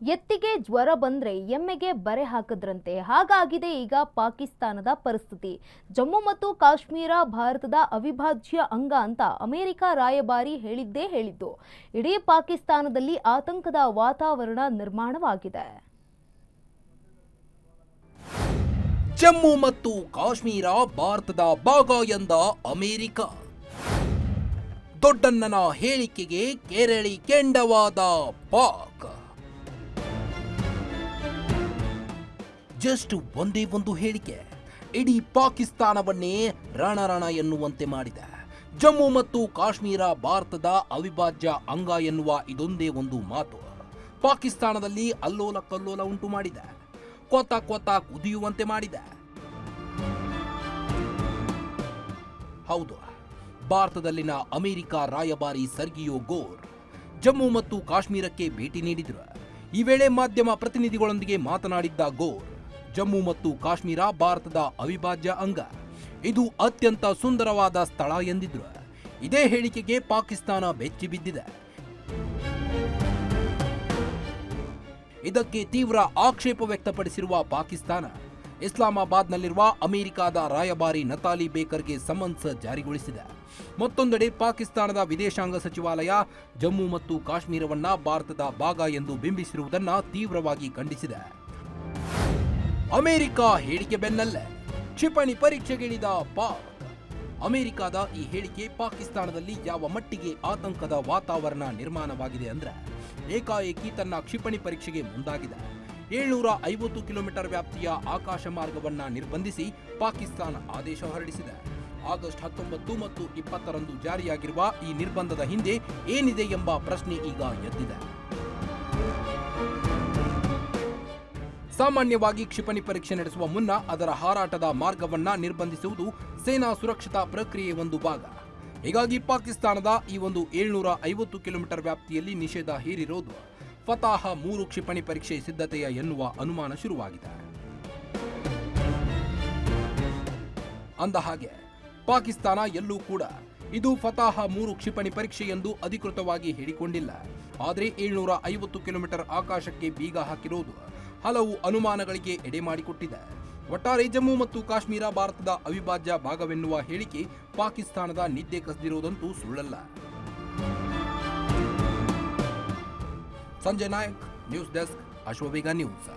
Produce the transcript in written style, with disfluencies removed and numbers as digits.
ಎತ್ತಿಗೆ ಜ್ವರ ಬಂದ್ರೆ ಎಮ್ಮೆಗೆ ಬರೆ ಹಾಕಿದ್ರಂತೆ ಹಾಗಾಗಿದೆ ಈಗ ಪಾಕಿಸ್ತಾನದ ಪರಿಸ್ಥಿತಿ. ಜಮ್ಮು ಮತ್ತು ಕಾಶ್ಮೀರ ಭಾರತದ ಅವಿಭಾಜ್ಯ ಅಂಗ ಅಂತ ಅಮೆರಿಕ ರಾಯಭಾರಿ ಹೇಳಿದ್ದೇ ಹೇಳಿದ್ದು. ಇಡೀ ಪಾಕಿಸ್ತಾನದಲ್ಲಿ ಆತಂಕದ ವಾತಾವರಣ ನಿರ್ಮಾಣವಾಗಿದೆ. ಜಮ್ಮು ಮತ್ತು ಕಾಶ್ಮೀರ ಭಾರತದ ಭಾಗ ಎಂದ ಅಮೆರಿಕ. ದೊಡ್ಡಣ್ಣನ ಹೇಳಿಕೆಗೆ ಕೆರಳಿ ಕೆಂಡವಾದ ಪಾಕ್. ಜಸ್ಟ್ ಒಂದೇ ಒಂದು ಹೇಳಿಕೆ ಇಡೀ ಪಾಕಿಸ್ತಾನವನ್ನೇ ರಣರಣ ಎನ್ನುವಂತೆ ಮಾಡಿದೆ. ಜಮ್ಮು ಮತ್ತು ಕಾಶ್ಮೀರ ಭಾರತದ ಅವಿಭಾಜ್ಯ ಅಂಗ ಎನ್ನುವ ಇದೊಂದೇ ಒಂದು ಮಾತು ಪಾಕಿಸ್ತಾನದಲ್ಲಿ ಅಲ್ಲೋಲ ಕಲ್ಲೋಲ ಉಂಟು ಮಾಡಿದೆ. ಕೊತ ಕೊತ ಕುದಿಯುವಂತೆ ಮಾಡಿದೆ. ಹೌದು, ಭಾರತದಲ್ಲಿನ ಅಮೆರಿಕ ರಾಯಭಾರಿ ಸರ್ಗಿಯೋ ಗೋರ್ ಜಮ್ಮು ಮತ್ತು ಕಾಶ್ಮೀರಕ್ಕೆ ಭೇಟಿ ನೀಡಿದ್ರು. ಈ ವೇಳೆ ಮಾಧ್ಯಮ ಪ್ರತಿನಿಧಿಗಳೊಂದಿಗೆ ಮಾತನಾಡಿದ್ದ ಗೋರ್, ಜಮ್ಮು ಮತ್ತು ಕಾಶ್ಮೀರ ಭಾರತದ ಅವಿಭಾಜ್ಯ ಅಂಗ, ಇದು ಅತ್ಯಂತ ಸುಂದರವಾದ ಸ್ಥಳ ಎಂದಿದ್ರು. ಇದೇ ಹೇಳಿಕೆಗೆ ಪಾಕಿಸ್ತಾನ ಬೆಚ್ಚಿ ಬಿದ್ದಿದೆ. ಇದಕ್ಕೆ ತೀವ್ರ ಆಕ್ಷೇಪ ವ್ಯಕ್ತಪಡಿಸಿರುವ ಪಾಕಿಸ್ತಾನ ಇಸ್ಲಾಮಾಬಾದ್ನಲ್ಲಿರುವ ಅಮೆರಿಕದ ರಾಯಭಾರಿ ನತಾಲಿ ಬೇಕರ್ಗೆ ಸಮನ್ಸ್ ಜಾರಿಗೊಳಿಸಿದೆ. ಮತ್ತೊಂದೆಡೆ ಪಾಕಿಸ್ತಾನದ ವಿದೇಶಾಂಗ ಸಚಿವಾಲಯ ಜಮ್ಮು ಮತ್ತು ಕಾಶ್ಮೀರವನ್ನ ಭಾರತದ ಭಾಗ ಎಂದು ಬಿಂಬಿಸಿರುವುದನ್ನು ತೀವ್ರವಾಗಿ ಖಂಡಿಸಿದೆ. ಅಮೆರಿಕ ಹೇಳಿಕೆ ಬೆನ್ನಲ್ಲೇ ಕ್ಷಿಪಣಿ ಪರೀಕ್ಷೆಗಿಳಿದ ಪಾಕ್. ಅಮೆರಿಕದ ಈ ಹೇಳಿಕೆ ಪಾಕಿಸ್ತಾನದಲ್ಲಿ ಯಾವ ಮಟ್ಟಿಗೆ ಆತಂಕದ ವಾತಾವರಣ ನಿರ್ಮಾಣವಾಗಿದೆ ಅಂದ್ರೆ, ಏಕಾಏಕಿ ತನ್ನ ಕ್ಷಿಪಣಿ ಪರೀಕ್ಷೆಗೆ ಮುಂದಾಗಿದೆ. 750 ಕಿಲೋಮೀಟರ್ ವ್ಯಾಪ್ತಿಯ ಆಕಾಶ ಮಾರ್ಗವನ್ನ ನಿರ್ಬಂಧಿಸಿ ಪಾಕಿಸ್ತಾನ ಆದೇಶ ಹೊರಡಿಸಿದೆ. ಆಗಸ್ಟ್ 19 ಮತ್ತು 20ರಂದು ಜಾರಿಯಾಗಿರುವ ಈ ನಿರ್ಬಂಧದ ಹಿಂದೆ ಏನಿದೆ ಎಂಬ ಪ್ರಶ್ನೆ ಈಗ ಎದ್ದಿದೆ. ಸಾಮಾನ್ಯವಾಗಿ ಕ್ಷಿಪಣಿ ಪರೀಕ್ಷೆ ನಡೆಸುವ ಮುನ್ನ ಅದರ ಹಾರಾಟದ ಮಾರ್ಗವನ್ನ ನಿರ್ಬಂಧಿಸುವುದು ಸೇನಾ ಸುರಕ್ಷತಾ ಪ್ರಕ್ರಿಯೆ ಒಂದು ಭಾಗ. ಹೀಗಾಗಿ ಪಾಕಿಸ್ತಾನದ ಈ ಒಂದು 750 ಕಿಲೋಮೀಟರ್ ವ್ಯಾಪ್ತಿಯಲ್ಲಿ ನಿಷೇಧ ಹೇರಿರೋದು ಫತಾಹ 3 ಕ್ಷಿಪಣಿ ಪರೀಕ್ಷೆ ಸಿದ್ಧತೆಯ ಎನ್ನುವ ಅನುಮಾನ ಶುರುವಾಗಿದೆ. ಅಂದಹಾಗೆ ಪಾಕಿಸ್ತಾನ ಎಲ್ಲೂ ಕೂಡ ಇದು ಫತಾಹ 3 ಕ್ಷಿಪಣಿ ಪರೀಕ್ಷೆ ಎಂದು ಅಧಿಕೃತವಾಗಿ ಹೇಳಿಕೊಂಡಿಲ್ಲ. ಆದರೆ 750 ಕಿಲೋಮೀಟರ್ ಆಕಾಶಕ್ಕೆ ಬೀಗ ಹಾಕಿರೋದು ಹಲವು ಅನುಮಾನಗಳಿಗೆ ಎಡೆ ಮಾಡಿಕೊಟ್ಟಿದೆ. ಒಟ್ಟಾರೆ ಜಮ್ಮು ಮತ್ತು ಕಾಶ್ಮೀರ ಭಾರತದ ಅವಿಭಾಜ್ಯ ಭಾಗವೆನ್ನುವ ಹೇಳಿಕೆ ಪಾಕಿಸ್ತಾನದ ನಿದ್ದೆ ಕಸಿದಿರುವುದಂತೂ ಸುಳ್ಳಲ್ಲ. Sanjay Nayak, news desk, Ashwavega news.